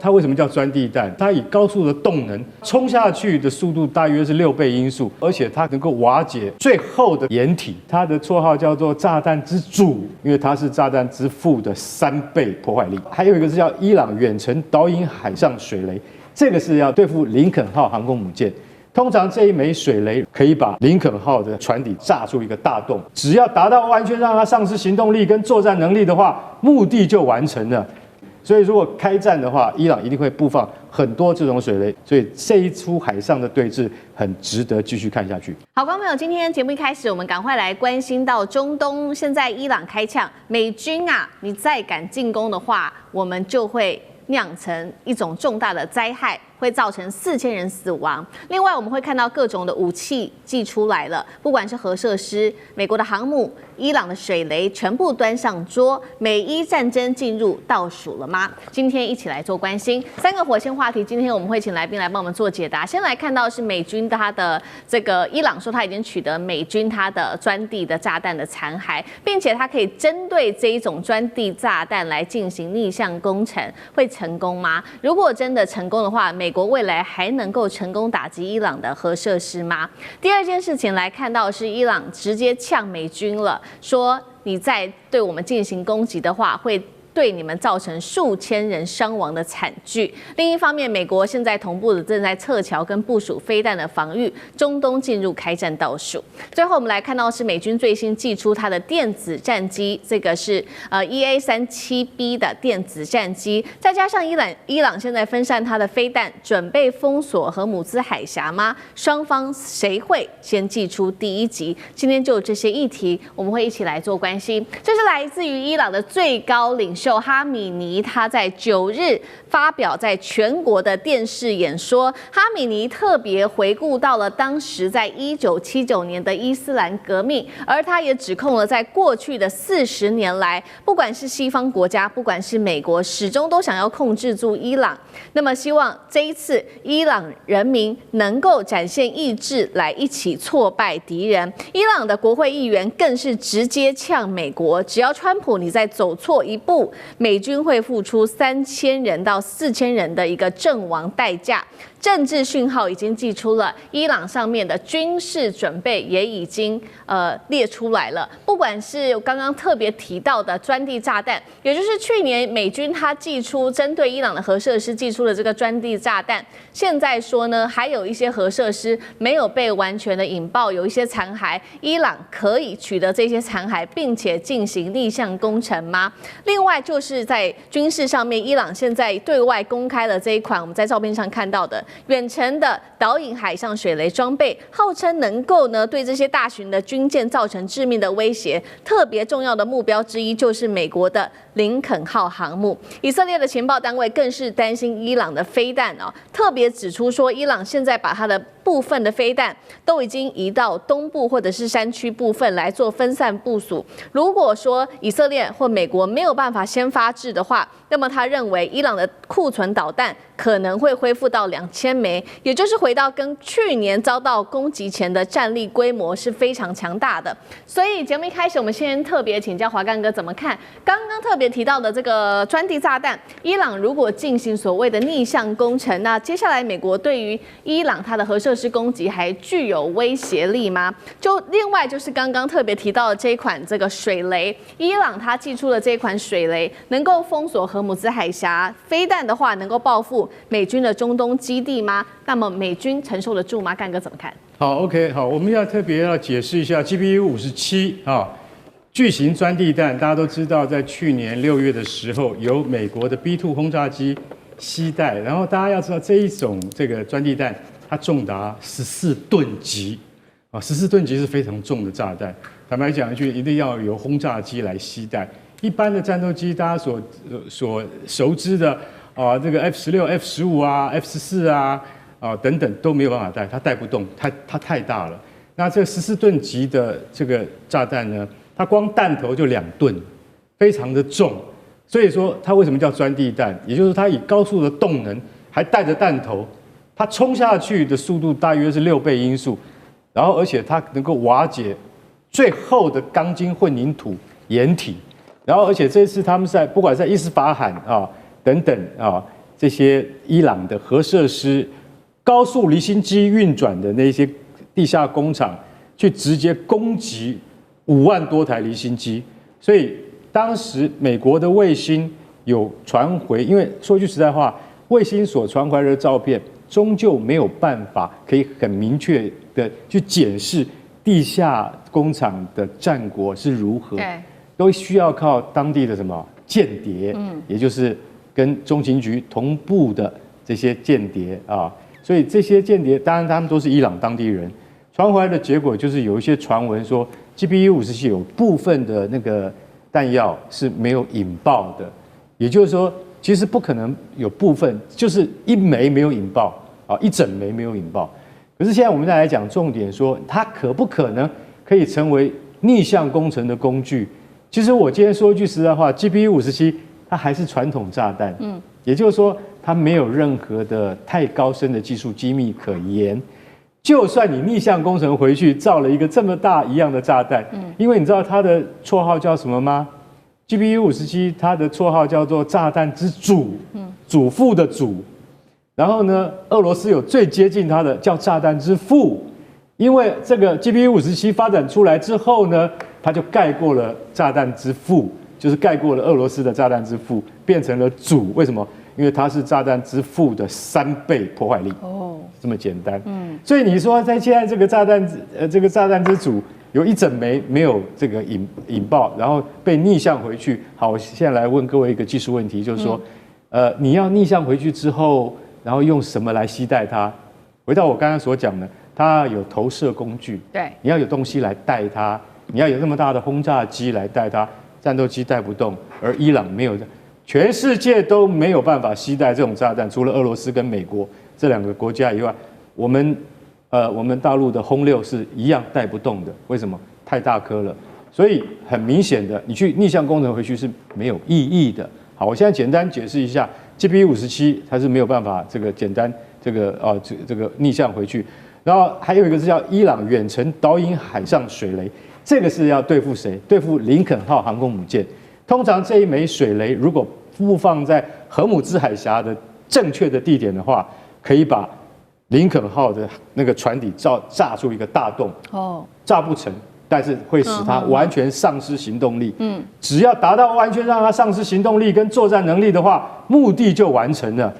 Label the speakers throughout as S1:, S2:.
S1: 它为什么叫钻地弹？它以高速的动能冲下去的速度大约是6倍音速，而且它能够瓦解最厚的掩体。它的绰号叫做炸弹之主，因为它是炸弹之父的3倍破坏力。还有一个是叫伊朗远程导引海上水雷，这个是要对付林肯号航空母舰。通常这一枚水雷可以把林肯号的船底炸出一个大洞，只要达到完全让它丧失行动力跟作战能力的话，目的就完成了。所以，如果开战的话，伊朗一定会布放很多这种水雷，所以这一出海上的对峙很值得继续看下去。
S2: 好，观众朋友，今天节目一开始，我们赶快来关心到中东，现在伊朗开枪，美军啊，你再敢进攻的话，我们就会酿成一种重大的灾害。会造成4000人死亡。另外，我们会看到各种的武器寄出来了，不管是核设施、美国的航母、伊朗的水雷，全部端上桌。美伊战争进入倒数了吗？今天一起来做关心3个火线话题。今天我们会请来宾来帮我们做解答。先来看到是美军他的这个伊朗说他已经取得美军他的钻地的炸弹的残骸，并且他可以针对这一种钻地炸弹来进行逆向工程，会成功吗？如果真的成功的话，美国未来还能够成功打击伊朗的核设施吗？第二件事情来看到是伊朗直接呛美军了，说你再对我们进行攻击的话，会对你们造成数千人伤亡的惨剧。另一方面，美国现在同步的正在撤侨跟部署飞弹的防御，中东进入开战倒数。最后我们来看到是美军最新祭出它的电子战机，这个是EA-37B 的电子战机，再加上伊朗现在分散它的飞弹，准备封锁荷姆兹海峡吗？双方谁会先祭出第一击？今天就有这些议题，我们会一起来做关心。这是来自于伊朗的最高领袖哈米尼，他在9日发表在全国的电视演说。哈米尼特别回顾到了当时在1979年的伊斯兰革命，而他也指控了在过去的40年来，不管是西方国家，不管是美国，始终都想要控制住伊朗。那么希望这一次伊朗人民能够展现意志，来一起挫败敌人。伊朗的国会议员更是直接呛美国，只要川普你再走错一步，美军会付出3000人到4000人的一个阵亡代价。政治讯号已经寄出了，伊朗上面的军事准备也已经列出来了。不管是我刚刚特别提到的钻地炸弹，也就是去年美军他寄出针对伊朗的核设施寄出的这个钻地炸弹，现在说呢还有一些核设施没有被完全的引爆，有一些残骸，伊朗可以取得这些残骸，并且进行逆向工程吗？另外就是在军事上面，伊朗现在对外公开了这一款我们在照片上看到的远程的导引海上水雷装备，号称能够呢对这些大型的军舰造成致命的威胁。特别重要的目标之一就是美国的林肯号航母。以色列的情报单位更是担心伊朗的飞弹特别指出说，伊朗现在把它的部分的飞弹都已经移到东部或者是山区部分来做分散部署。如果说以色列或美国没有办法先发制的话，那么他认为伊朗的库存导弹可能会恢复到2000枚，也就是回到跟去年遭到攻击前的战力规模是非常强大的。所以节目一开始，我们先特别请教华干哥怎么看刚刚特别提到的这个钻地炸弹。伊朗如果进行所谓的逆向工程，那接下来美国对于伊朗它的核设施攻击还具有威胁力吗？就另外就是刚刚特别提到的这一款这个水雷，伊朗它寄出的这一款水雷能够封锁荷姆兹海峡，飞弹的话能够报复美军的中东基地吗？那么美军承受得住吗？干哥怎么看？
S1: 好 ，OK， 好，我们要特别要解释一下 GBU-57巨型钻地弹，大家都知道，在去年6月的时候，由美国的 B-2 轰炸机携带，然后大家要知道这一种这个钻地弹，它重达14吨级，14吨级是非常重的炸弹。坦白讲一句，一定要由轰炸机来携带。一般的战斗机，大家所熟知的这个 F-16、F-15啊、F-14啊等等都没有办法带，它带不动，它太大了。那这14吨级的这个炸弹呢，它光弹头就2吨，非常的重。所以说它为什么叫钻地弹？也就是它以高速的动能，还带着弹头，它冲下去的速度大约是6倍音速，然后而且它能够瓦解最厚的钢筋混凝土掩体。然后，而且这一次他们不管在伊斯法罕等等这些伊朗的核设施、高速离心机运转的那些地下工厂，去直接攻击5万多台离心机。所以当时美国的卫星有传回，因为说句实在话，卫星所传回来的照片，终究没有办法可以很明确的去检视地下工厂的战果是如何，都需要靠当地的什么间谍，也就是跟中情局同步的这些间谍啊。所以这些间谍，当然他们都是伊朗当地人，传回来的结果就是有一些传闻说 GBU-57有部分的那个弹药是没有引爆的，也就是说，其实不可能有部分，就是1枚没有引爆啊，1整枚没有引爆。可是现在我们再来讲重点，说它可不可能可以成为逆向工程的工具？其实我今天说一句实在话 ，GBU-57它还是传统炸弹，也就是说它没有任何的太高深的技术机密可言。就算你逆向工程回去造了一个这么大一样的炸弹，因为你知道它的绰号叫什么吗？GBU-57它的绰号叫做炸弹之祖，祖父的祖。然后呢，俄罗斯有最接近它的叫炸弹之父，因为这个 GBU-57发展出来之后呢，它就盖过了炸弹之父，就是盖过了俄罗斯的炸弹之父，变成了祖。为什么？因为它是炸弹之父的3倍破坏力。哦，这么简单。所以你说在现在这个炸弹之祖有1整枚没有这个引爆，然后被逆向回去。好，我现在来问各位一个技术问题，就是说，你要逆向回去之后，然后用什么来携带它？回到我刚刚所讲的，它有投射工具，对，你要有东西来带它，你要有那么大的轰炸机来带它，战斗机带不动，而伊朗没有，全世界都没有办法携带这种炸弹，除了俄罗斯跟美国这2个国家以外，我们大陆的轰6是一样带不动的，为什么？太大颗了，所以很明显的，你去逆向工程回去是没有意义的。好，我现在简单解释一下。GBU-57它是没有办法这个简单这个逆向回去，然后还有一个是叫伊朗远程导引海上水雷，这个是要对付谁？对付林肯号航空母舰。通常这一枚水雷如果布放在荷姆兹海峡的正确的地点的话，可以把林肯号的那个船底炸出一个大洞。炸不成。但是会使它完全丧失行动力。只要达到完全让它丧失行动力跟作战能力的话，目的就完成了。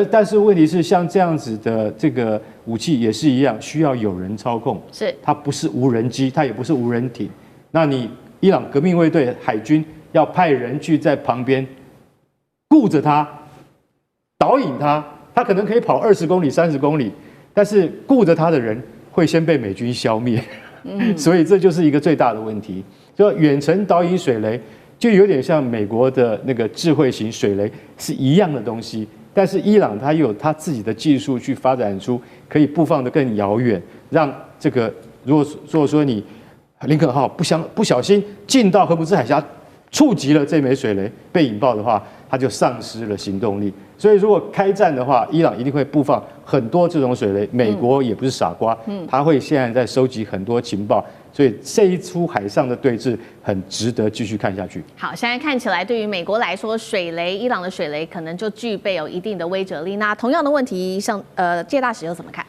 S1: 但是问题是，像这样子的这个武器也是一样，需要有人操控。是，它不是无人机，它也不是无人艇。那你伊朗革命卫队海军要派人去在旁边顾着它，导引它，它可能可以跑20公里、30公里，但是顾着它的人会先被美军消灭。所以这就是一个最大的问题。就远程导引水雷，就有点像美国的那个智慧型水雷是一样的东西，但是伊朗它有它自己的技术去发展出可以布放得更遥远，让这个如果说你林肯号不小心进到荷姆兹海峡，触及了这枚水雷被引爆的话，它就丧失了行动力。所以如果开战的话，伊朗一定会布放很多这种水雷。美国也不是傻瓜，他会现在在收集很多情报，所以这一出海上的对峙很值得继续看下去。
S2: 好，现在看起来对于美国来说，伊朗的水雷可能就具备有一定的威慑力。那同样的问题，像介大使又怎么看？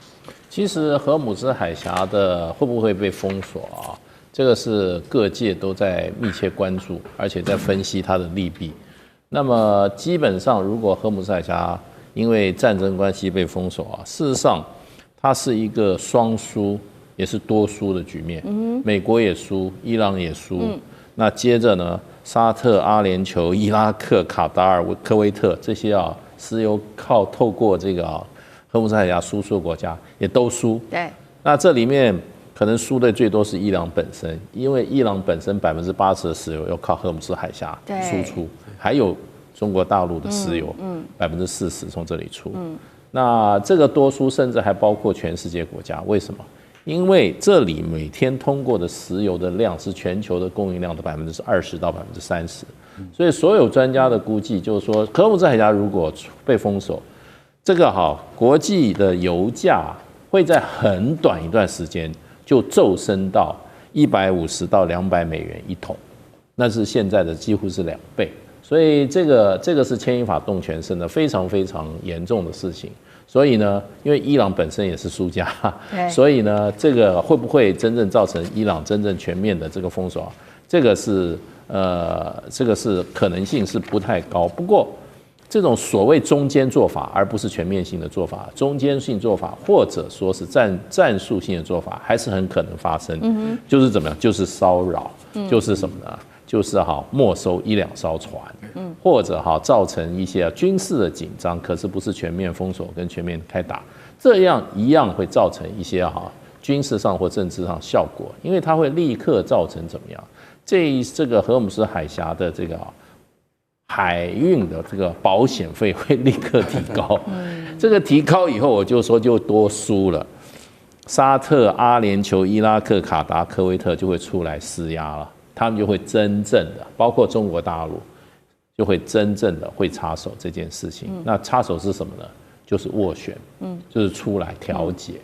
S3: 其实荷姆兹海峡的会不会被封锁啊？这个是各界都在密切关注，而且在分析它的利弊。那么基本上，如果荷姆兹海峡因为战争关系被封锁啊，事实上它是一个双输也是多输的局面。美国也输，伊朗也输。那接着呢，沙特、阿联酋、伊拉克、卡达尔、科威特这些石油透过这个荷姆兹海峡输出的国家也都输。对，那这里面可能输的最多是伊朗本身，因为伊朗本身80%的石油要靠荷姆兹海峡输出，还有中国大陆的石油40%从这里出。那这个多输甚至还包括全世界国家，为什么？因为这里每天通过的石油的量是全球的供应量的20%到30%，所以所有专家的估计就是说，荷姆兹海峡如果被封锁，这个国际的油价会在很短一段时间就骤升到150到200美元一桶，那是现在的几乎是2倍。所以这个是牵一发动全身的非常非常严重的事情。所以呢，因为伊朗本身也是输家，所以呢，这个会不会真正造成伊朗真正全面的这个封锁？这个是可能性是不太高。不过，这种所谓中间做法，而不是全面性的做法，中间性做法或者说是战术性的做法，还是很可能发生。就是怎么样？就是骚扰，就是什么呢？就是没收1-2艘船，或者造成一些军事的紧张，可是不是全面封锁跟全面开打，这样一样会造成一些军事上或政治上效果，因为它会立刻造成怎么样？这个荷尔姆斯海峡的这个海运的这个保险费会立刻提高，这个提高以后，我就说就多输了。沙特、阿联酋、伊拉克、卡达、科威特就会出来施压了。他们就会真正的，包括中国大陆，就会真正的会插手这件事情。那插手是什么呢？就是斡旋，就是出来调解。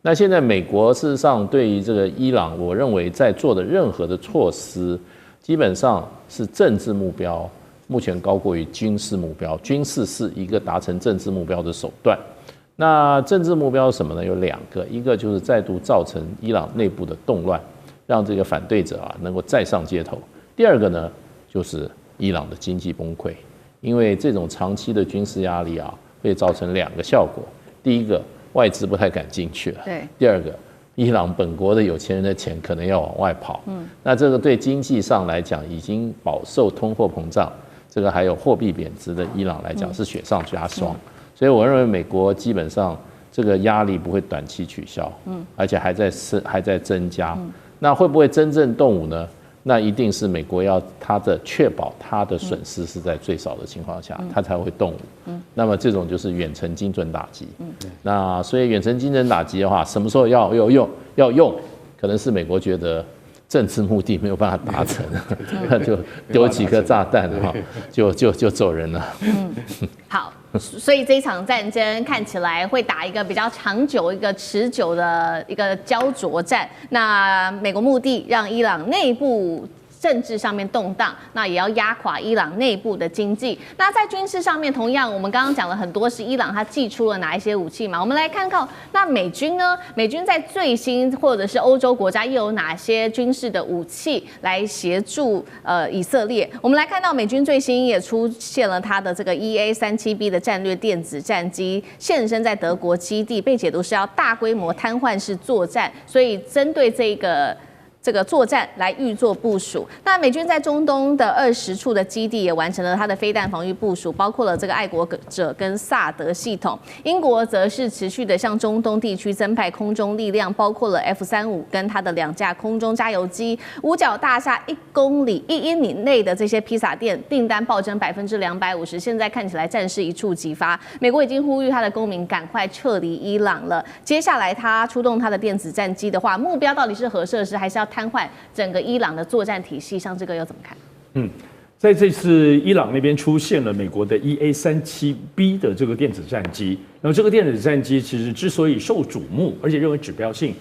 S3: 那现在美国事实上对于这个伊朗，我认为在做的任何的措施，基本上是政治目标，目前高过于军事目标。军事是一个达成政治目标的手段。那政治目标是什么呢？有2个，一个就是再度造成伊朗内部的动乱。让这个反对者能够再上街头。第2个呢，就是伊朗的经济崩溃，因为这种长期的军事压力会造成2个效果。第一个，外资不太敢进去了；第2个，伊朗本国的有钱人的钱可能要往外跑。那这个对经济上来讲，已经饱受通货膨胀，这个还有货币贬值的伊朗来讲是雪上加霜。所以我认为美国基本上这个压力不会短期取消，而且还在增加。那会不会真正动武呢？那一定是美国要确保它的损失是在最少的情况下，它才会动武。那么这种就是远程精准打击。那所以远程精准打击的话，什么时候要用？可能是美国觉得政治目的没有办法达成，那就丢几颗炸弹就走人了。
S2: 好。所以这一场战争看起来会打一个比较长久、一个持久的一个焦灼战。那美国目的让伊朗内部政治上面动荡，那也要压垮伊朗内部的经济。那在军事上面，同样我们刚刚讲了很多是伊朗它祭出了哪一些武器嘛？我们来看看那美军呢？美军在最新或者是欧洲国家又有哪些军事的武器来协助以色列？我们来看到美军最新也出现了它的这个 EA-37B 的战略电子战机现身在德国基地，被解读是要大规模瘫痪式作战，所以针对这个作战来预做部署。那美军在中东的20处的基地也完成了它的飞弹防御部署，包括了这个爱国者跟萨德系统。英国则是持续的向中东地区增派空中力量，包括了 F-35跟它的2架空中加油机。五角大厦1英里内的这些披萨店订单暴增250%，现在看起来战事一触即发。美国已经呼吁他的公民赶快撤离伊朗了。接下来他出动他的电子战机的话，目标到底是核设施还是要瘫痪整个伊朗的作战体系？像这个又怎么看？
S4: 在这次伊朗那边出现了美国的 EA-37B 的这个电子战机，那么这个电子战机其实之所以受瞩目，而且认为指标性，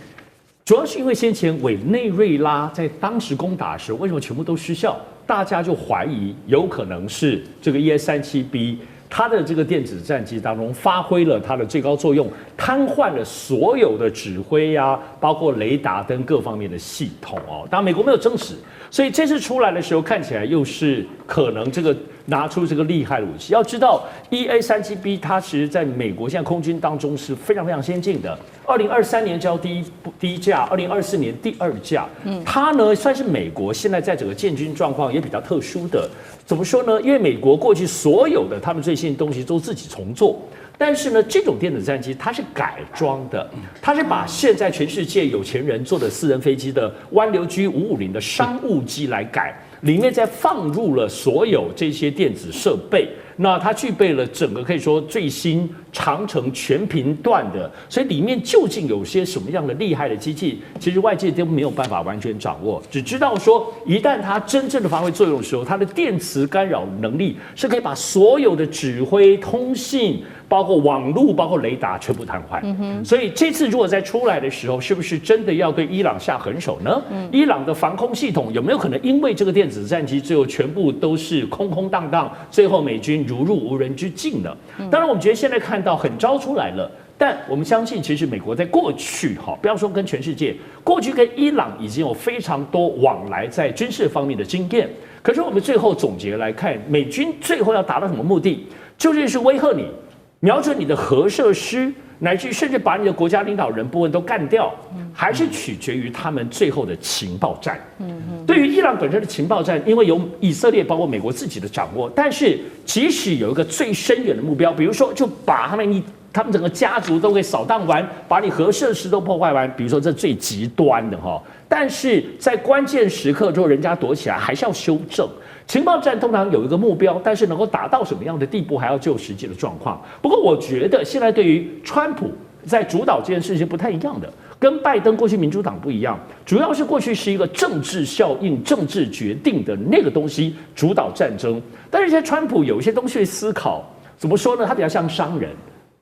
S4: 主要是因为先前委内瑞拉在当时攻打的时候，为什么全部都失效？大家就怀疑有可能是这个 EA-37B。它的这个电子战机当中发挥了它的最高作用，瘫痪了所有的指挥包括雷达灯各方面的系统当然美国没有证实，所以这次出来的时候看起来又是可能这个拿出这个厉害的武器。要知道 EA-37B 它其实在美国现在空军当中是非常非常先进的，2023年交第一架，2024年第2架。它呢算是美国现在在整个建军状况也比较特殊的。怎么说呢？因为美国过去所有的他们最新的东西都自己重做，但是呢，这种电子战机它是改装的，它是把现在全世界有钱人坐的私人飞机的湾流 G550的商务机来改，里面再放入了所有这些电子设备。那它具备了整个可以说最新长程全频段的，所以里面究竟有些什么样的厉害的机器，其实外界都没有办法完全掌握，只知道说一旦它真正的发挥作用的时候，它的电磁干扰能力是可以把所有的指挥、通信，包括网络、包括雷达全部瘫痪。所以这次如果在出来的时候，是不是真的要对伊朗下狠手呢？伊朗的防空系统有没有可能因为这个电子战机最后全部都是空空荡荡，最后美军如入无人之境呢？当然，我们觉得现在看到狠招出来了。但我们相信，其实美国在过去不要说跟全世界，过去跟伊朗已经有非常多往来在军事方面的经验。可是我们最后总结来看，美军最后要达到什么目的？就是威吓你，瞄准你的核设施，乃至甚至把你的国家领导人部分都干掉，还是取决于他们最后的情报战。对于伊朗本身的情报战，因为有以色列包括美国自己的掌握，但是即使有一个最深远的目标，比如说就把他们整个家族都给扫荡完，把你核设施都破坏完，比如说这最极端的但是在关键时刻之后，人家躲起来还是要修正。情报战通常有一个目标，但是能够达到什么样的地步，还要就实际的状况。不过我觉得现在对于川普在主导这件事情不太一样的，跟拜登过去民主党不一样，主要是过去是一个政治效应、政治决定的那个东西主导战争，但是现在川普有一些东西去思考，怎么说呢？他比较像商人。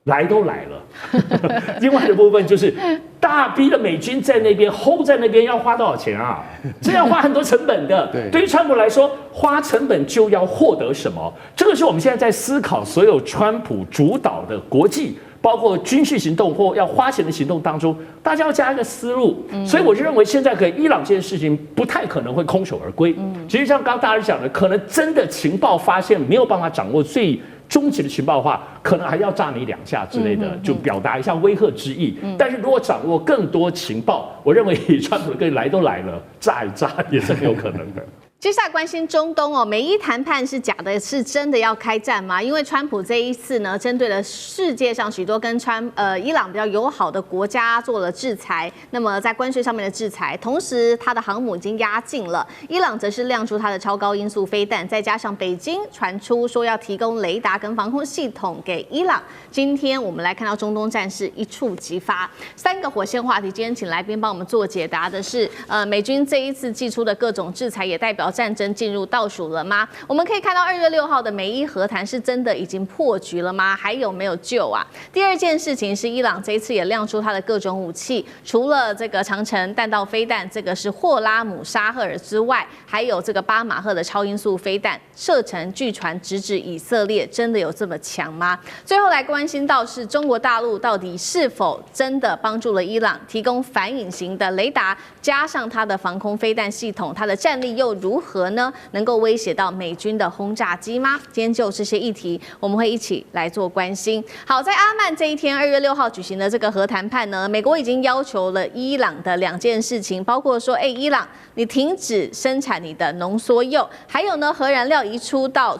S4: 来都来了，另外的部分就是大批的美军在那边 hold 在那边要花多少钱啊？这要花很多成本的。对于川普来说，花成本就要获得什么？这个是我们现在在思考所有川普主导的国际，包括军事行动或要花钱的行动当中，大家要加一个思路。所以我就认为现在跟伊朗这件事情不太可能会空手而归。其实像刚刚大家讲的，可能真的情报发现没有办法掌握最终极的情报的话，可能还要炸你2下之类的，就表达一下威吓之意。但是如果掌握更多情报，我认为川普跟来都来了，炸一炸也是很有可能的。
S2: 接下来关心中东美伊谈判是假的，是真的要开战吗？因为川普这一次呢，针对了世界上许多跟伊朗比较友好的国家做了制裁，那么在关税上面的制裁，同时它的航母已经压境了，伊朗则是亮出它的超高音速飞弹，再加上北京传出说要提供雷达跟防空系统给伊朗。今天我们来看到中东战事一触即发，3个火线话题，今天请来宾帮我们做解答的是美军这一次祭出的各种制裁，也代表战争进入倒数了吗？我们可以看到2月6号的美伊和谈是真的已经破局了吗？还有没有救啊？第二件事情是伊朗这一次也亮出它的各种武器，除了这个长程弹道飞弹，这个是霍拉姆沙赫尔之外，还有这个8马赫的超音速飞弹，射程据传直指以色列，真的有这么强吗？最后来关心到是中国大陆到底是否真的帮助了伊朗提供反隐形的雷达，加上它的防空飞弹系统，它的战力又如何呢？能够威胁到美军的轰炸机吗？今天就这些议题，我们会一起来做关心。好，在阿曼这一天，2月6号举行的这个核谈判呢，美国已经要求了伊朗的2件事情，包括说，伊朗你停止生产你的浓缩铀，还有呢，核燃料移出到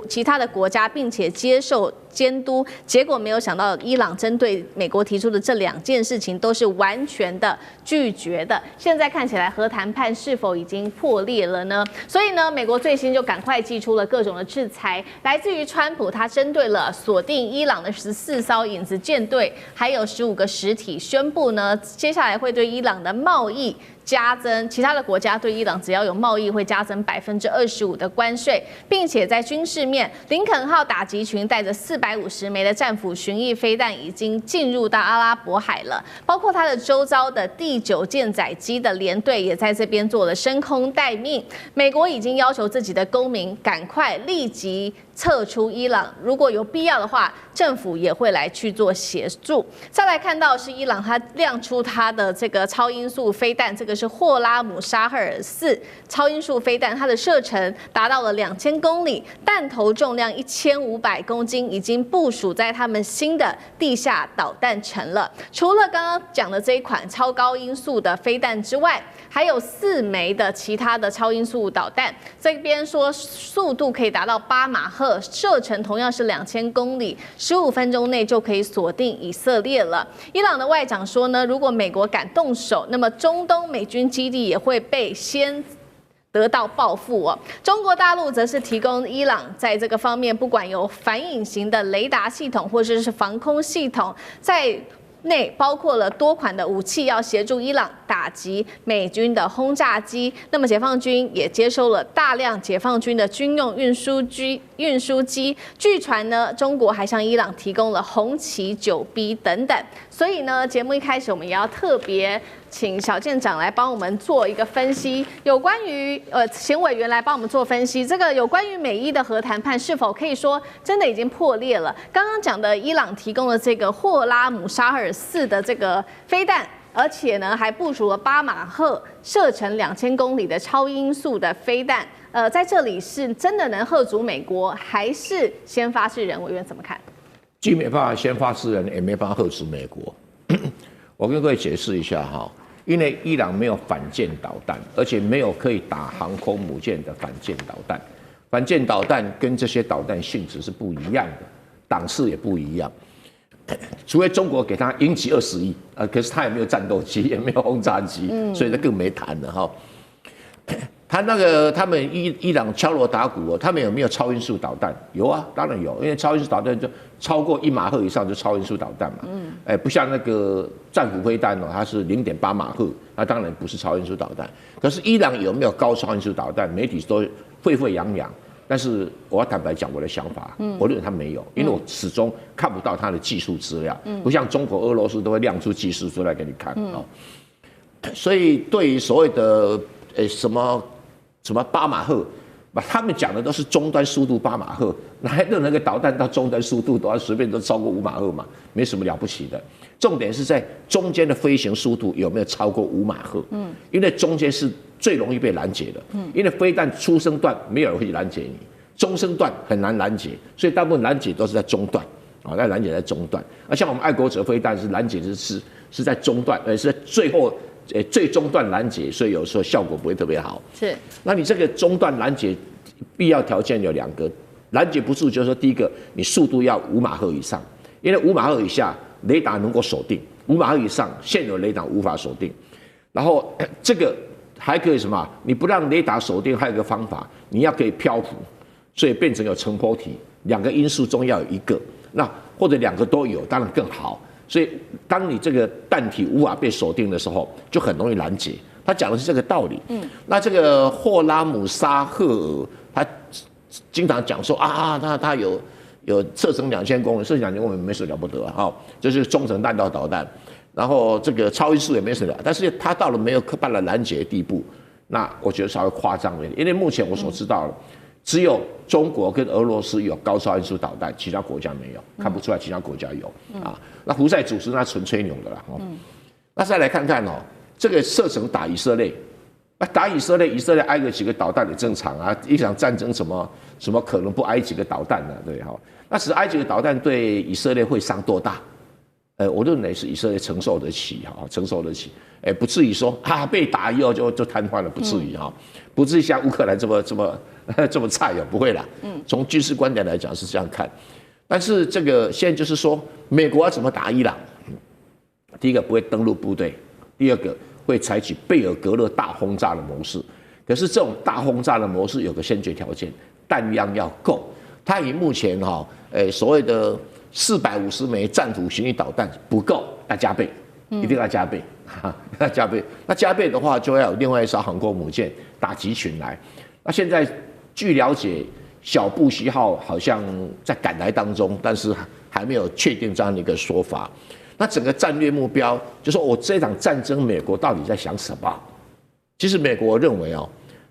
S2: 其他的国家，并且接受监督。结果没有想到，伊朗针对美国提出的这2件事情都是完全的拒绝的。现在看起来，核谈判是否已经破裂了呢？所以呢，美国最新就赶快祭出了各种的制裁，来自于川普，他针对了锁定伊朗的14艘影子舰队，还有15个实体，宣布呢，接下来会对伊朗的贸易加增，其他的国家对伊朗只要有贸易会加增25%的关税，并且在军事面，林肯号打击群带着450枚的战斧巡弋飞弹已经进入到阿拉伯海了，包括它的周遭的第9舰载机的联队也在这边做了升空待命。美国已经要求自己的公民赶快立即撤出伊朗，如果有必要的话，政府也会来去做协助。再来看到是伊朗，它亮出它的这个超音速飞弹，这个是霍拉姆沙赫尔4超音速飞弹，它的射程达到了2000公里，弹头重量1500公斤，已经部署在他们新的地下导弹城了。除了刚刚讲的这一款超高音速的飞弹之外，还有4枚的其他的超音速导弹，这边说速度可以达到8马赫，射程同样是2000公里，15分钟内就可以锁定以色列了。伊朗的外长说呢，如果美国敢动手，那么中东美军基地也会被先得到报复哦。中国大陆则是提供伊朗在这个方面，不管有反隐形的雷达系统或者是防空系统，在内包括了多款的武器，要协助伊朗打击美军的轰炸机。那么解放军也接收了大量解放军的军用运输机运输机。据传呢，中国还向伊朗提供了红旗9B 等等。所以呢，节目一开始我们也要特别请小舰长来帮我们做一个分析，有关于前委员来帮我们做分析，这个有关于美伊的核谈判是否可以说真的已经破裂了？刚刚讲的伊朗提供的这个霍拉姆沙尔4的这个飞弹，而且呢还部署了8马赫射程2000公里的超音速的飞弹，在这里是真的能吓阻美国，还是先发制人？委员怎么看？
S5: 既没办法先发制人，也没办法吓阻美国。我跟各位解释一下哈，因为伊朗没有反舰导弹，而且没有可以打航空母舰的反舰导弹。反舰导弹跟这些导弹性质是不一样的，档次也不一样。除非中国给他鹰击20亿，可是他也没有战斗机，也没有轰炸机，所以他更没谈了哈。他们伊朗敲锣打鼓哦，他们有没有超音速导弹？有啊，当然有，因为超音速导弹就超过1马赫以上就超音速导弹嘛。不像那个战斧飞弹哦，它是0.8马赫，那当然不是超音速导弹。可是伊朗有没有高超音速导弹？媒体都沸沸扬扬。但是我要坦白讲我的想法，我认为他没有，因为我始终看不到他的技术资料，不像中国、俄罗斯都会亮出技术资料给你看哦。所以对于所谓的什么8马赫，他们讲的都是终端速度8马赫，哪任何一个导弹到终端速度都要随便都超过5马赫嘛，没什么了不起的。重点是在中间的飞行速度有没有超过5马赫？因为中间是最容易被拦截的。因为飞弹初升段没有人会拦截你，中升段很难拦截，所以大部分拦截都是在中段啊，那拦截在中段。像我们爱国者飞弹是拦截是在中段，是在最后最中段拦截，所以有时候效果不会特别好。
S2: 是，
S5: 那你这个中段拦截必要条件有2个，拦截不住就是说，第一个你速度要5马赫以上，因为5马赫以下雷达能够锁定，5马赫以上现有雷达无法锁定。然后这个还可以什么？你不让雷达锁定，还有一个方法，你要可以漂浮，所以变成有乘波体，2个因素中要有1个，那或者2个都有，当然更好。所以当你这个弹体无法被锁定的时候，就很容易拦截。他讲的是这个道理。那这个霍拉姆沙赫尔，他经常讲说他有射程2000公里，射程2000公里没什么了不得啊，就是中程弹道导弹。然后这个超音速也没什么，但是他到了没有可办法拦截的地步，那我觉得稍微夸张了一点。因为目前我所知道的，只有中国跟俄罗斯有高超音速导弹，其他国家没有，看不出来其他国家有啊。那胡塞组织那纯吹牛的啦。那再来看看这个射程打以色列，打以色列挨个几个导弹也正常啊。一场战争什么可能不挨几个导弹呢？对哈，那只挨几个导弹对以色列会伤多大？我认为是以色列承受得起哈，承受得起，不至于说被打以后就瘫痪了，不至于哈，不至于像乌克兰这么菜哦，不会啦。从军事观点来讲是这样看，但是这个现在就是说，美国要怎么打伊朗？第一个不会登陆部队，第二个会采取贝尔格勒大轰炸的模式。可是这种大轰炸的模式有个先决条件，弹量要够。它以目前所谓的450枚战斧巡弋导弹不够，要加倍，一定要加倍，要加倍。那加倍的话，就要有另外一艘航空母舰打集群来。那现在据了解，小布希号好像在赶来当中，但是还没有确定这样的一个说法。那整个战略目标，就说我这场战争，美国到底在想什么？其实美国认为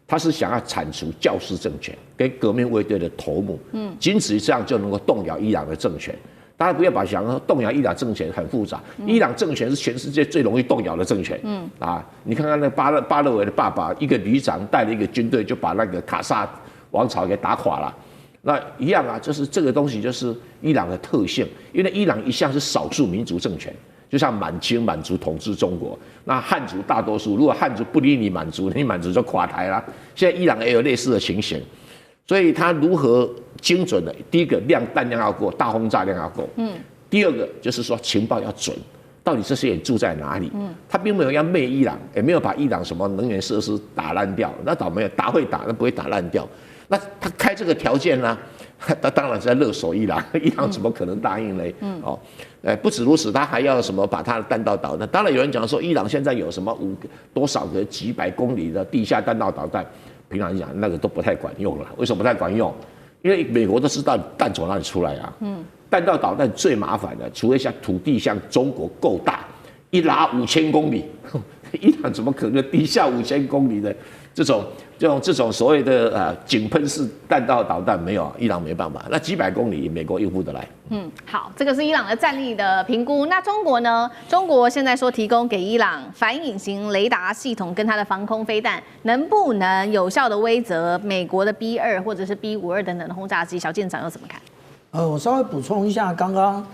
S5: 他是想要铲除教士政权跟革命卫队的头目，仅此于这样就能够动摇伊朗的政权。大家不要把想动摇伊朗政权很复杂，伊朗政权是全世界最容易动摇的政权。你看看那巴勒维的爸爸，一个旅长带了一个军队就把那个卡萨王朝给打垮了。那一样就是这个东西就是伊朗的特性，因为伊朗一向是少数民族政权。就像满族统治中国，那汉族大多数，如果汉族不理你满族，你满族就垮台了。现在伊朗也有类似的情形，所以他如何精准的，第一个弹量要够，大轰炸量要够。第二个就是说情报要准，到底这些人住在哪里？他并没有要灭伊朗，也没有把伊朗什么能源设施打烂掉，那倒没有，打会打，那不会打烂掉。那他开这个条件呢？他当然是在勒索伊朗，伊朗怎么可能答应呢？不止如此，他还要什么把他的弹道导弹。当然有人讲说，伊朗现在有什么多少个几百公里的地下弹道导弹，平常讲那个都不太管用了。为什么不太管用？因为美国都知道弹从哪里出来啊。弹道导弹最麻烦的，除非像土地像中国够大，一拉5000公里，伊朗怎么可能地下5000公里的这种所谓的井喷式弹道导弹没有，伊朗没办法。那几百公里，美国应付得来。
S2: 好，这个是伊朗的战力的评估。那中国呢？中国现在说提供给伊朗反隐形雷达系统跟它的防空飞弹，能不能有效的威慑美国的 B2或者是 B52等等的轰炸机？小舰长又怎么看？
S6: 我稍微补充一下刚刚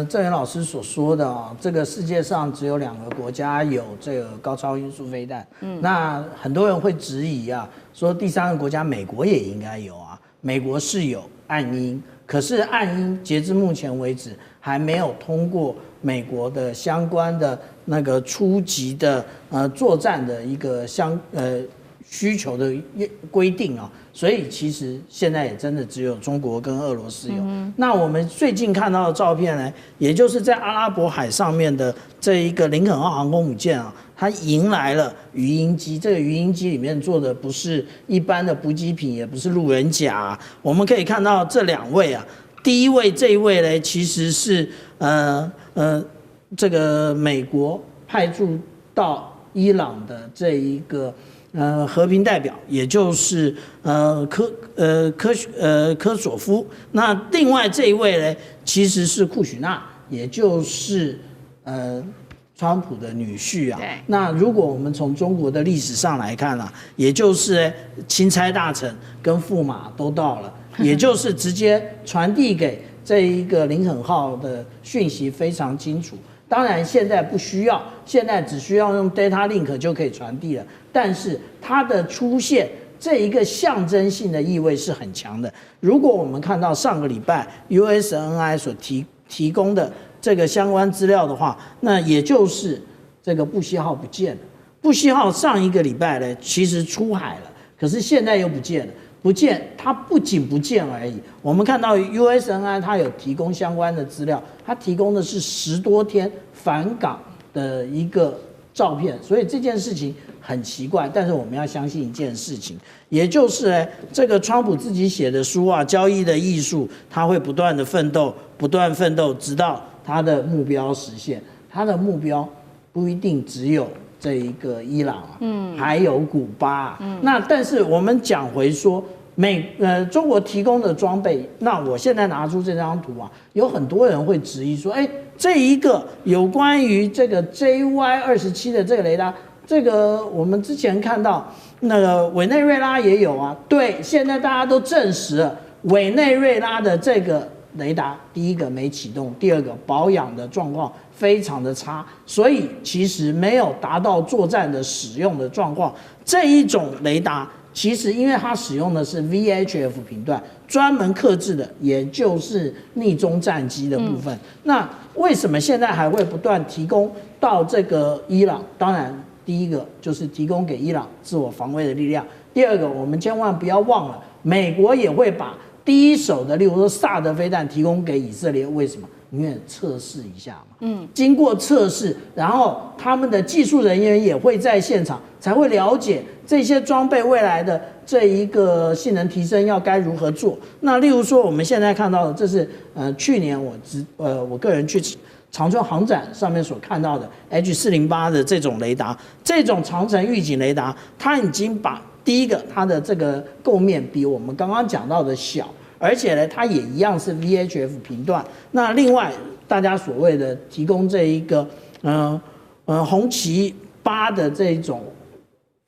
S6: 郑源老师所说的啊，这个世界上只有2个国家有这个高超音速飞弹。那很多人会质疑啊，说第3个国家美国也应该有啊。美国是有暗鹰，可是暗鹰截至目前为止还没有通过美国的相关的那个初级的作战的一个需求的规定啊，所以其实现在也真的只有中国跟俄罗斯有。那我们最近看到的照片呢，也就是在阿拉伯海上面的这一个林肯号航空母舰啊，它迎来了鱼鹰机。这个鱼鹰机里面做的不是一般的补给品，也不是路人甲。我们可以看到这2位啊，第一位这一位呢，其实是这个美国派驻到伊朗的这一个和平代表，也就是科索夫。那另外这一位呢，其实是库许纳，也就是川普的女婿啊。那如果我们从中国的历史上来看啊，也就是钦差大臣跟驸马都到了，也就是直接传递给这一个林肯号的讯息非常清楚。当然现在不需要，现在只需要用 data link 就可以传递了。但是它的出现这一个象征性的意味是很强的。如果我们看到上个礼拜 USNI 所提供的这个相关资料的话，那也就是这个布希号不见了。布希号上一个礼拜呢，其实出海了，可是现在又不见了。不见，它不仅不见而已。我们看到 USNI 它有提供相关的资料，它提供的是10多天返港的一个照片，所以这件事情很奇怪。但是我们要相信一件事情，也就是这个川普自己写的书啊，《交易的艺术》，他会不断的奋斗，不断奋斗，直到他的目标实现。他的目标不一定只有这一个伊朗啊，还有古巴啊。那但是我们讲回说，中国提供的装备，那我现在拿出这张图啊，有很多人会质疑说，这一个有关于这个 JY27的这个雷达，这个我们之前看到那个委内瑞拉也有啊。对，现在大家都证实了，委内瑞拉的这个雷达，第一个没启动，第二个保养的状况非常的差，所以其实没有达到作战的使用的状况。这一种雷达其实因为它使用的是 VHF 频段，专门客制的，也就是逆中战机的部分。那为什么现在还会不断提供到这个伊朗？当然，第一个就是提供给伊朗自我防卫的力量。第二个，我们千万不要忘了，美国也会把第一手的，例如说萨德飞弹提供给以色列，为什么？因为测试一下嘛，经过测试，然后他们的技术人员也会在现场，才会了解这些装备未来的这一个性能提升要该如何做。那例如说我们现在看到的，这是去年我个人去长春航展上面所看到的 H408的这种雷达，这种长程预警雷达，它已经把第一个它的这个构面比我们刚刚讲到的小。而且呢，它也一样是 VHF 频段。那另外，大家所谓的提供这一个红旗8的这种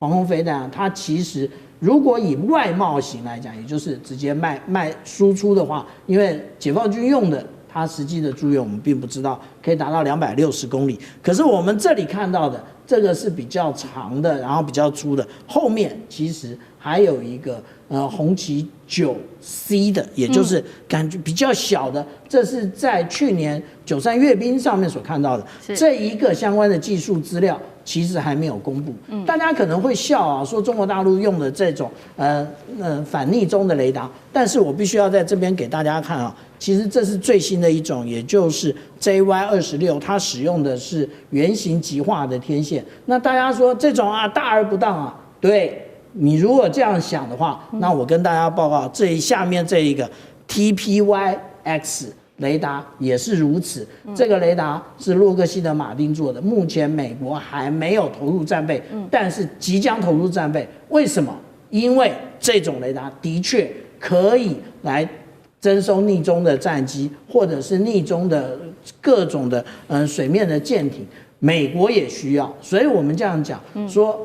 S6: 防空飞弹，它其实如果以外贸型来讲，也就是直接卖输出的话，因为解放军用的，它实际的驻越我们并不知道，可以达到260公里。可是我们这里看到的这个是比较长的，然后比较粗的，后面其实还有一个红旗9C 的，也就是感觉比较小的，这是在去年93阅兵上面所看到的。这一个相关的技术资料其实还没有公布。大家可能会笑啊，说中国大陆用的这种反逆中的雷达，但是我必须要在这边给大家看啊，其实这是最新的一种，也就是 JY26，它使用的是圆形极化的天线。那大家说这种大而不当啊，对。你如果这样想的话，那我跟大家报告，下面这一个 TPY-X 雷达也是如此。这个雷达是洛克希德马丁做的，目前美国还没有投入战备，但是即将投入战备。为什么？因为这种雷达的确可以来征收逆中的战机，或者是逆中的各种的水面的舰艇，美国也需要。所以我们这样讲说，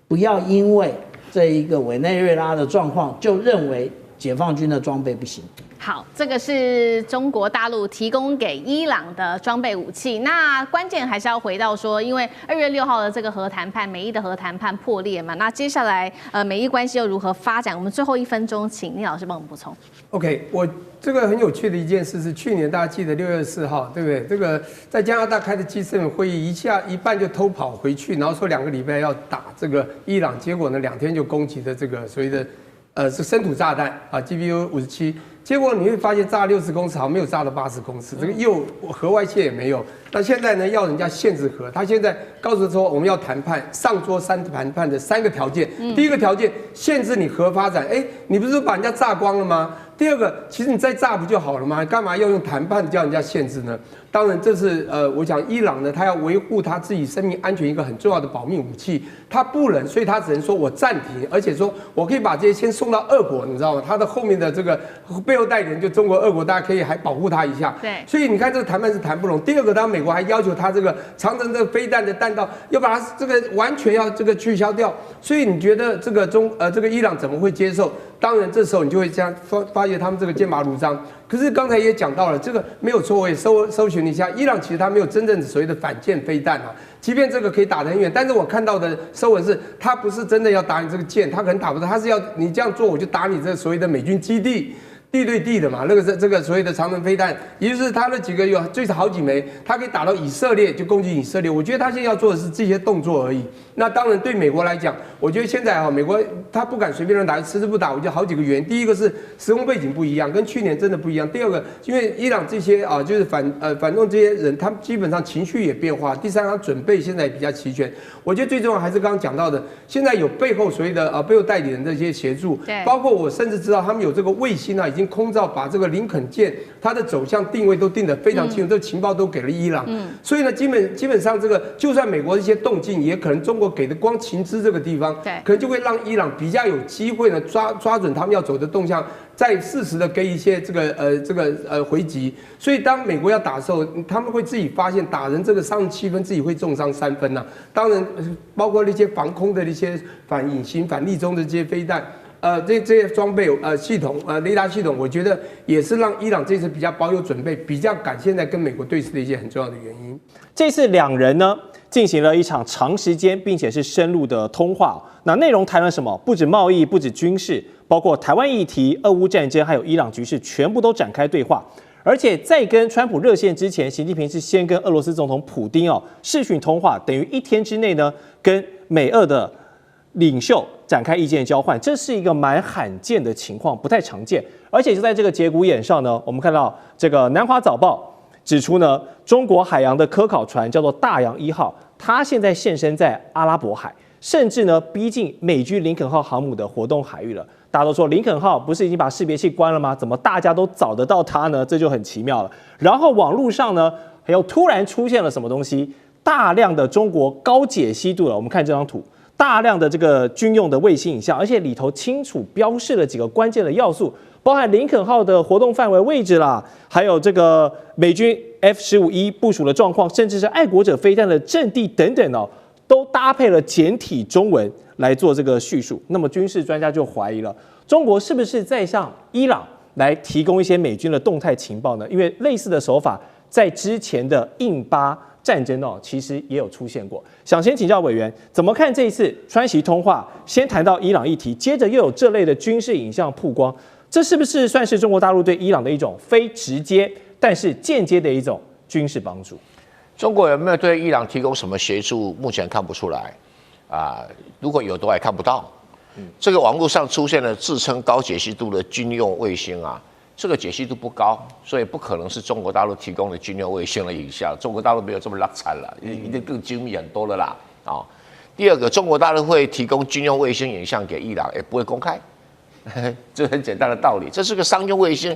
S6: 不要因为这一个委内瑞拉的状况就认为解放军的装备不行。
S2: 好，这个是中国大陆提供给伊朗的装备武器。那关键还是要回到说，因为2月6号的这个核谈判，美伊的核谈判破裂嘛，那接下来美伊关系又如何发展？我们最后1分钟，请聂老师帮我们补充。
S7: OK， 我这个很有趣的一件事是，去年大家记得6月4号，对不对？这个在加拿大开的 G7 会议，一半就偷跑回去，然后说2个礼拜要打这个伊朗，结果呢2天就攻击的这个所谓的是深土炸弹啊 GBU-57。结果你会发现炸60公尺，好像没有炸到80公尺，这个又核外泄也没有。那现在呢，要人家限制核，他现在告诉说我们要谈判，上桌谈判的3个条件。第一个条件，限制你核发展，你不是把人家炸光了吗？第二个，其实你再炸不就好了吗？干嘛要用谈判叫人家限制呢？当然，这是我讲伊朗呢，他要维护他自己生命安全一个很重要的保命武器，他不能，所以他只能说我暂停，而且说我可以把这些先送到俄国，你知道吗？他的后面的这个背后代理人就中国、俄国，大家可以还保护他一下。
S2: 对，
S7: 所以你看这个谈判是谈不拢。第二个，当然美国还要求他这个长城这个飞弹的弹道要把它这个完全要这个取消掉。所以你觉得这个这个伊朗怎么会接受？当然，这时候你就会这样发现他们这个剑拔弩张。可是刚才也讲到了，这个没有错，我也搜寻一下，伊朗其实它没有真正所谓的反舰飞弹啊，即便这个可以打得很远，但是我看到的收文是，它不是真的要打你这个舰，它可能打不到，它是要你这样做，我就打你这所谓的美军基地。地对地的嘛，那个是这个所谓的长城飞弹，也就是它那几个有最少好几枚，它可以打到以色列，就攻击以色列。我觉得他现在要做的是这些动作而已。那当然对美国来讲，我觉得现在美国他不敢随便乱打，迟迟不打，我觉得好几个原因。第一个是时空背景不一样，跟去年真的不一样。第二个，因为伊朗这些就是反动这些人，他们基本上情绪也变化。第三，他准备现在也比较齐全。我觉得最重要还是刚刚讲到的，现在有背后所谓的背后代理人的这些协助，包括我甚至知道他们有这个卫星已经空照把这个林肯舰它的走向定位都定得非常清楚，这个情报都给了伊朗。所以呢，基本上这个就算美国的一些动静，也可能中国给的光情资这个地方，可能就会让伊朗比较有机会呢抓准他们要走的动向，再适时的给一些这个回击。所以当美国要打的时候，他们会自己发现打人这个伤7分，自己会重伤3分呐。当然，包括那些防空的那些反隐形、反逆中的这些飞弹。这些装备系统雷达系统，我觉得也是让伊朗这次比较保有准备，比较敢现在跟美国对峙的一些很重要的原因。
S8: 这次2人呢进行了一场长时间并且是深入的通话，那内容谈了什么？不止贸易，不止军事，包括台湾议题、俄乌战争，还有伊朗局势，全部都展开对话。而且在跟川普热线之前，习近平是先跟俄罗斯总统普丁视讯通话，等于1天之内呢跟美俄的领袖展开意见交换，这是一个蛮罕见的情况，不太常见。而且就在这个节骨眼上呢，我们看到这个南华早报指出呢，中国海洋的科考船叫做大洋1号，它现在现身在阿拉伯海，甚至呢逼近美军林肯号航母的活动海域了。大家都说林肯号不是已经把识别器关了吗？怎么大家都找得到它呢？这就很奇妙了。然后网络上呢，又突然出现了什么东西？大量的中国高解析度了，我们看这张图。大量的这个军用的卫星影像，而且里头清楚标示了几个关键的要素，包含林肯号的活动范围位置啦，还有这个美军 F-15E 部署的状况，甚至是爱国者飞弹的阵地等等都搭配了简体中文来做这个叙述。那么军事专家就怀疑了，中国是不是在向伊朗来提供一些美军的动态情报呢？因为类似的手法在之前的印巴战争其实也有出现过。想先请教委员，怎么看这一次川习通话？先谈到伊朗议题，接着又有这类的军事影像曝光，这是不是算是中国大陆对伊朗的一种非直接但是间接的一种军事帮助？
S5: 中国有没有对伊朗提供什么协助？目前看不出来如果有都还看不到。这个网络上出现了自称高解析度的军用卫星这个解析度不高，所以不可能是中国大陆提供的军用卫星的影像。中国大陆没有这么拉惨了，一定更精密很多了啦第二个，中国大陆会提供军用卫星影像给伊朗，也不会公开，这很简单的道理。这是个商用卫星，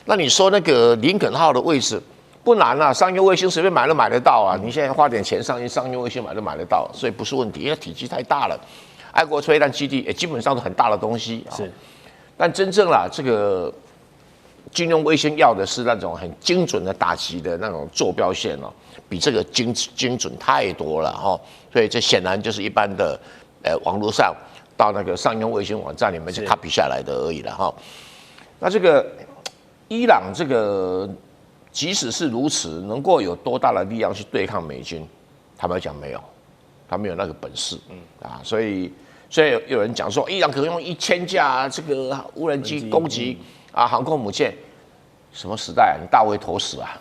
S5: 那你说那个林肯号的位置不难啊，商用卫星随便买都买得到啊。你现在花点钱上去，商用卫星买都买得到，所以不是问题，因为体积太大了。爱国飞弹基地也基本上是很大的东西啊。但真正啦，这个军用卫星要的是那种很精准的打击的那种坐标线哦，比这个精准太多了哈。所以这显然就是一般的网络上到那个商用卫星网站里面去 copy 下来的而已了哈。那这个伊朗这个即使是如此，能够有多大的力量去对抗美军？坦白讲没有，他没有那个本事所以有人讲说，伊朗可能用1000架这个无人机攻击航空母舰，什么时代啊？你大为投死啊！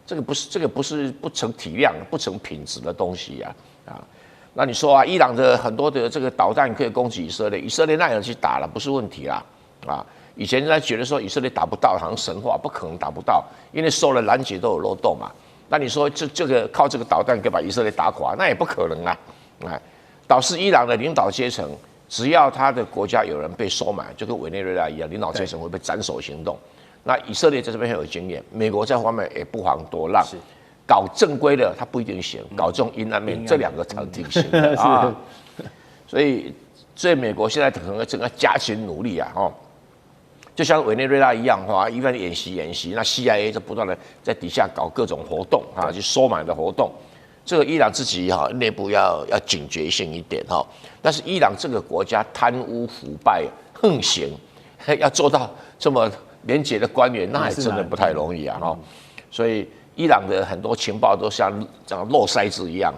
S5: 这个不是不成体量、不成品质的东西那你说伊朗的很多的这个导弹可以攻击以色列，以色列那样去打了不是问题啦以前人家觉得说以色列打不到，好像神话，不可能打不到，因为所有的拦截都有漏洞嘛。那你说这个靠这个导弹可以把以色列打垮，那也不可能导致伊朗的领导阶层，只要他的国家有人被收买，就跟委内瑞拉一样，领导阶层会被斩首行动。那以色列在这边很有经验，美国在方面也不遑多让。搞正规的他不一定行，搞这种阴暗面，这两个才挺行的所以美国现在可能整个加紧努力就像委内瑞拉一样一般演习，那 CIA 就不断的在底下搞各种活动去收买的活动。这个伊朗自己内部要警觉性一点但是伊朗这个国家贪污腐败横行，要做到这么廉洁的官员，那还真的不太容易所以伊朗的很多情报都像漏筛子一样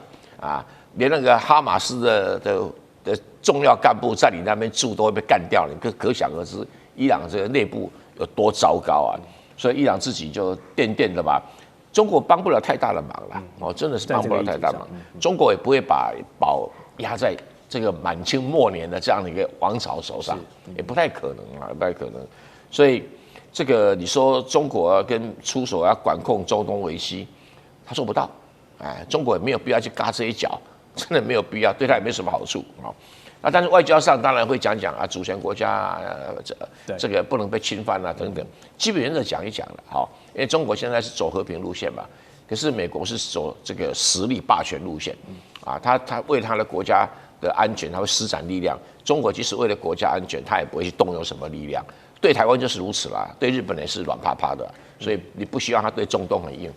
S5: 连那个哈马斯的重要干部在你那边住都会被干掉，你可想而知伊朗这个内部有多糟糕所以伊朗自己就垫的中国帮不了太大的忙了真的是帮不了太大忙。中国也不会把宝压在这个满清末年的这样的一个王朝手上，也不太可能不太可能。所以这个你说中国跟出手要管控中东危机，他做不到，中国也没有必要去嘎这一脚，真的没有必要，对他也没什么好处但是外交上当然会讲主权国家这个不能被侵犯等等，基本原则讲一讲了因为中国现在是走和平路线嘛，可是美国是走这个实力霸权路线他为他的国家的安全，他会施展力量。中国即使为了国家安全，他也不会去动用什么力量。对台湾就是如此啦，对日本也是软趴趴的，所以你不希望他对中东很硬。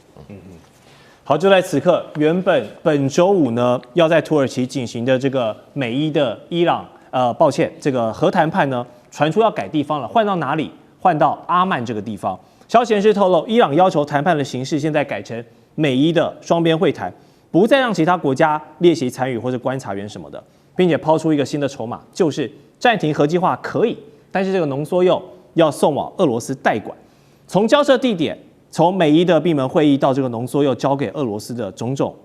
S8: 好，就在此刻，原本本周五呢要在土耳其进行的这个美伊的伊朗这个核谈判呢，传出要改地方了，换到哪里？换到阿曼这个地方。消息人士透露，伊朗要求谈判的形式现在改成美伊的双边会谈，不再让其他国家列席参与或者观察员什么的，并且抛出一个新的筹码，就是暂停核计划可以，但是这个浓缩铀要送往俄罗斯代管。从交涉地点，从美伊的闭门会议到这个浓缩铀交给俄罗斯的种种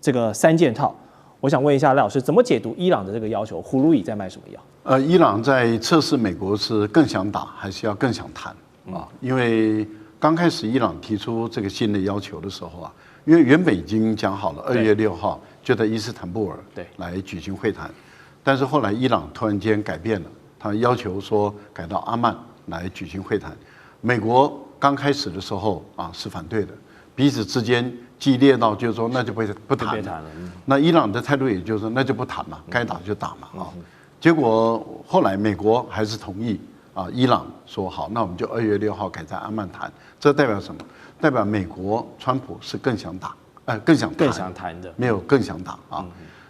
S8: 这个3件套，我想问一下赖老师，怎么解读伊朗的这个要求？葫芦里在卖什么药？
S9: 伊朗在测试美国是更想打还是要更想谈因为刚开始伊朗提出这个新的要求的时候因为原本已经讲好了2月6号就在伊斯坦布尔来举行会谈，但是后来伊朗突然间改变了，他要求说改到阿曼来举行会谈。美国刚开始的时候是反对的，彼此之间激烈到就是说那就不谈了。那伊朗的态度也就是说那就不谈嘛，该打就打嘛结果后来美国还是同意伊朗说好，那我们就2月6号改在阿曼谈。这代表什么？代表美国川普是更想打，更想谈的，没有更想打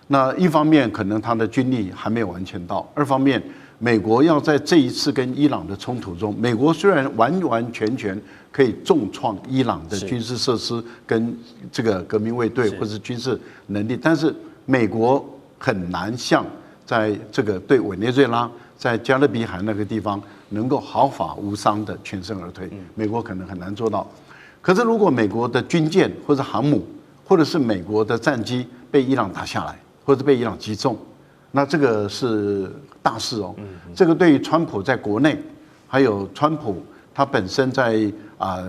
S9: 那一方面可能他的军力还没有完全到，二方面美国要在这一次跟伊朗的冲突中，美国虽然完完全全可以重创伊朗的军事设施跟这个革命卫队或是军事能力，但是美国很难像在这个对委内瑞拉在加勒比海那个地方能够毫发无伤的全身而退，美国可能很难做到。可是如果美国的军舰或者航母或者是美国的战机被伊朗打下来，或者被伊朗击中，那这个是大事这个对于川普在国内，还有川普它本身在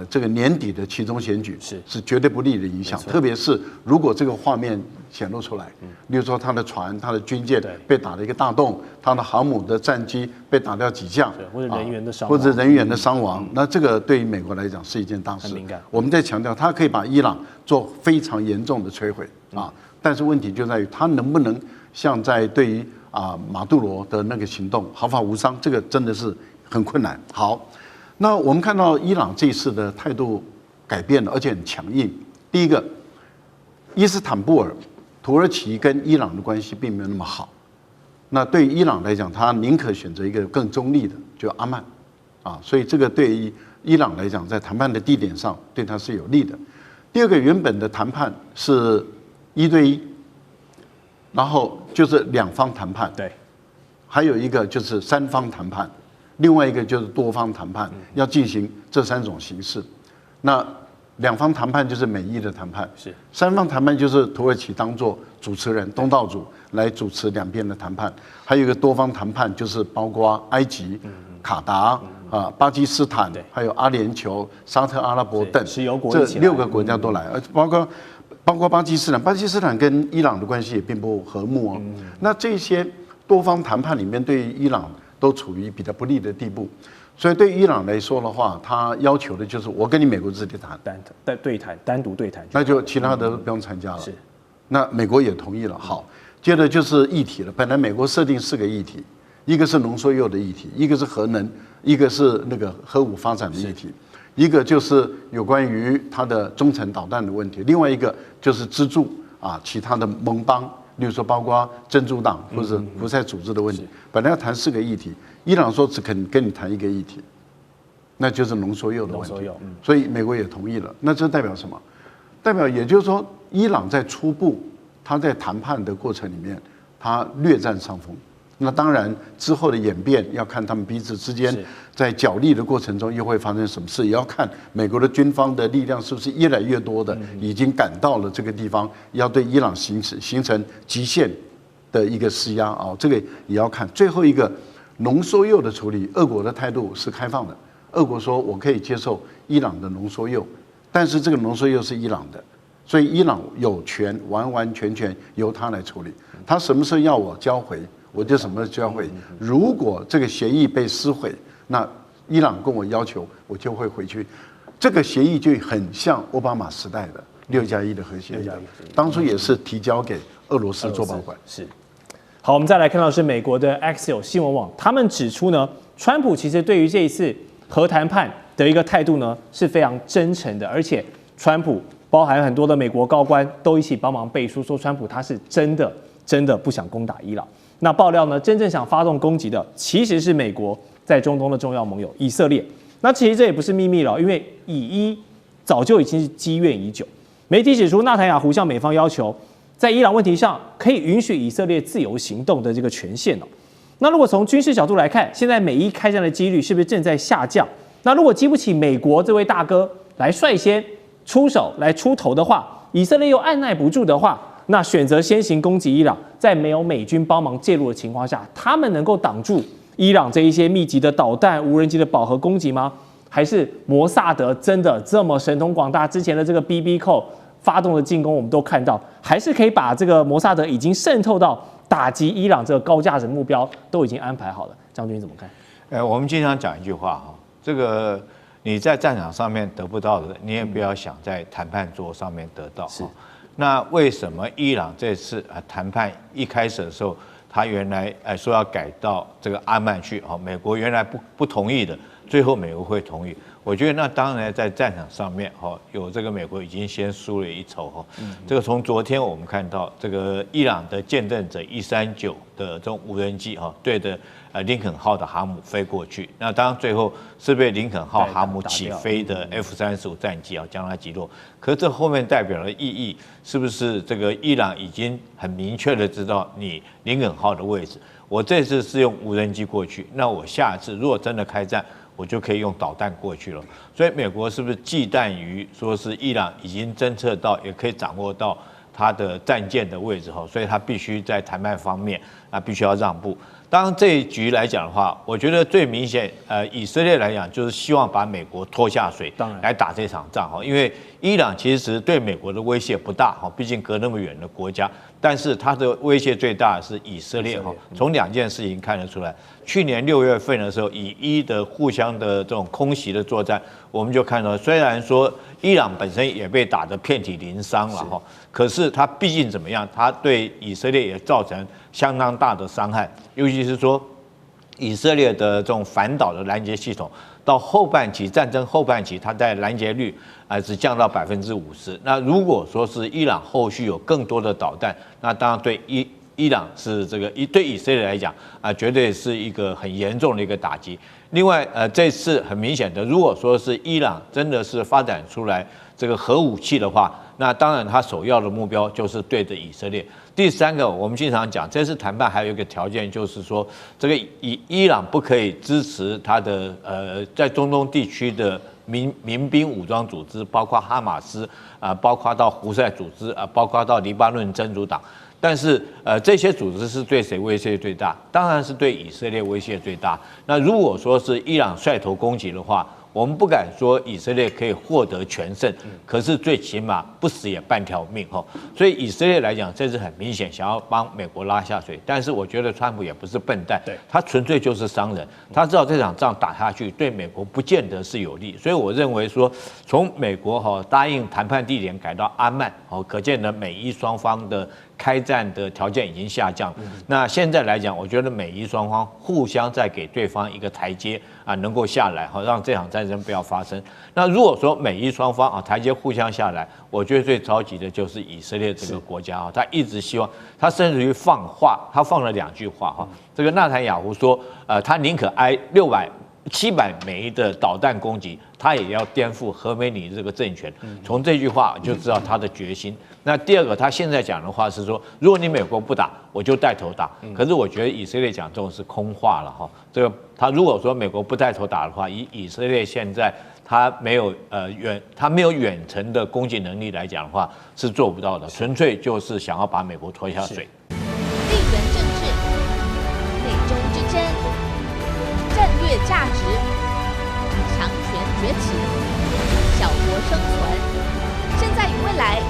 S9: 这个年底的期中选举是绝对不利的影响，特别是如果这个画面显露出来，例如说它的船、它的军舰被打了一个大洞，它的航母的战机被打掉几架，
S8: 或者人员的伤亡，
S9: 或者人员的伤亡，那这个对于美国来讲是一件大事。
S8: 很敏感。
S9: 我们在强调，它可以把伊朗做非常严重的摧毁但是问题就在于它能不能像在对于马杜罗的那个行动毫发无伤，这个真的是很困难。好。那我们看到伊朗这次的态度改变了，而且很强硬。第一个，伊斯坦布尔、土耳其跟伊朗的关系并没有那么好。那对于伊朗来讲，他宁可选择一个更中立的，就阿曼，所以这个对于伊朗来讲，在谈判的地点上对他是有利的。第二个，原本的谈判是1对1，然后就是2方谈判，
S8: 对，
S9: 还有一个就是3方谈判。另外一个就是多方谈判，要进行这3种形式。那2方谈判就是美伊的谈判，3方谈判就是土耳其当作主持人、东道主来主持两边的谈判。还有一个多方谈判，就是包括埃及、卡达巴基斯坦，还有阿联酋、沙特阿拉伯等
S8: 石油国
S9: 这6个国家都来，而包括巴基斯坦。巴基斯坦跟伊朗的关系也并不和睦那这些多方谈判里面，对于伊朗都处于比较不利的地步，所以对伊朗来说的话，他要求的就是我跟你美国自己谈，
S8: 单独对谈，
S9: 那就其他的不用参加了。那美国也同意了。好，接着就是议题了。本来美国设定4个议题，一个是浓缩铀的议题，一个是核能，一个是那个核武发展的议题，一个就是有关于它的中程导弹的问题，另外一个就是资助其他的盟邦。例如说，包括珍珠党或者胡塞组织的问题，本来要谈4个议题，伊朗说只肯跟你谈1个议题，那就是浓缩铀的问题。所以美国也同意了。那这代表什么？代表也就是说，伊朗在初步他在谈判的过程里面，他略占上风。那当然之后的演变要看他们彼此之间在角力的过程中又会发生什么事，也要看美国的军方的力量是不是越来越多的已经赶到了这个地方，要对伊朗形成极限的一个施压这个也要看。最后一个浓缩铀的处理，俄国的态度是开放的，俄国说我可以接受伊朗的浓缩铀，但是这个浓缩铀是伊朗的，所以伊朗有权完完全全由他来处理，他什么时候要我交回我就什么时候交回。如果这个协议被撕毁，那伊朗跟我要求，我就会回去。这个协议就很像奥巴马时代的6+1的核协议，当初也是提交给俄罗斯做保管。
S8: 是。好，我们再来看到是美国的 Axios 新闻网，他们指出呢，川普其实对于这一次核谈判的一个态度呢是非常真诚的，而且川普包含很多的美国高官都一起帮忙背书，说川普他是真的不想攻打伊朗。那爆料呢，真正想发动攻击的其实是美国在中东的重要盟友以色列。那其实这也不是秘密了，因为以伊早就已经是积怨已久。媒体指出，纳坦雅胡向美方要求，在伊朗问题上可以允许以色列自由行动的这个权限那如果从军事角度来看，现在美伊开战的几率是不是正在下降？那如果激不起美国这位大哥来率先出手来出头的话，以色列又按捺不住的话，那选择先行攻击伊朗，在没有美军帮忙介入的情况下，他们能够挡住伊朗这一些密集的导弹、无人机的饱和攻击吗？还是摩萨德真的这么神通广大？之前的这个 BB 扣发动的进攻，我们都看到，还是可以把这个摩萨德已经渗透到打击伊朗这个高价值目标都已经安排好了。将军怎么看？
S10: 我们经常讲一句话这个你在战场上面得不到的，你也不要想在谈判桌上面得到。那为什么伊朗这次谈判一开始的时候，他原来说要改到这个阿曼去美国原来不同意的，最后美国会同意？我觉得那当然在战场上面有这个美国已经先输了一筹这个从昨天我们看到这个伊朗的见证者139的这种无人机对着林肯号的航母飞过去，那当然最后是被林肯号航母起飞的 F-35战机将它击落。可是这后面代表的意义是不是这个伊朗已经很明确的知道你林肯号的位置？我这次是用无人机过去，那我下次如果真的开战，我就可以用导弹过去了。所以美国是不是忌惮于说是伊朗已经侦测到，也可以掌握到它的战舰的位置所以它必须在谈判方面必须要让步。当然这一局来讲的话，我觉得最明显，以色列来讲就是希望把美国拖下水，
S4: 当然
S10: 来打这场仗哈，因为伊朗其实对美国的威胁不大哈，毕竟隔那么远的国家，但是它的威胁最大的是以色列哈。从2件事情看得出来，去年6月份的时候，以伊的互相的这种空袭的作战，我们就看到，虽然说伊朗本身也被打得遍体鳞伤了哈，可是它毕竟怎么样，它对以色列也造成相当大的伤害，尤其是说以色列的这种反导的拦截系统，到后半期战争后半期，它在拦截率只降到50%。那如果说是伊朗后续有更多的导弹，那当然对伊朗是这个对以色列来讲绝对是一个很严重的一个打击。另外这次很明显的，如果说是伊朗真的是发展出来这个核武器的话，那当然它首要的目标就是对着以色列。第三个，我们经常讲，这次谈判还有一个条件，就是说这个伊朗不可以支持它的在中东地区的民兵武装组织，包括哈马斯包括到胡塞组织包括到黎巴嫩真主党。但是这些组织是对谁威胁最大？当然是对以色列威胁最大。那如果说是伊朗率头攻击的话，我们不敢说以色列可以获得全胜，可是最起码不死也半条命哈。所以以色列来讲，这是很明显想要帮美国拉下水。但是我觉得川普也不是笨蛋，他纯粹就是商人，他知道这场仗打下去对美国不见得是有利。所以我认为说，从美国答应谈判地点改到阿曼，可见的美伊双方的开战的条件已经下降。那现在来讲，我觉得美伊双方互相在给对方一个台阶能够下来让这场战争不要发生。那如果说美伊双方台阶互相下来，我觉得最着急的就是以色列这个国家他一直希望，他甚至于放话，他放了2句话这个纳坦雅胡说，他宁可挨700枚的导弹攻击，他也要颠覆何梅尼这个政权。从这句话就知道他的决心。那第二个，他现在讲的话是说，如果你美国不打，我就带头打。可是我觉得以色列讲这种是空话了这个他如果说美国不带头打的话，以色列现在他没有远程的攻击能力来讲的话，是做不到的，纯粹就是想要把美国拖下水。
S11: 地缘政治、美中之争、战略价值、强权崛起、小国生存，现在与未来。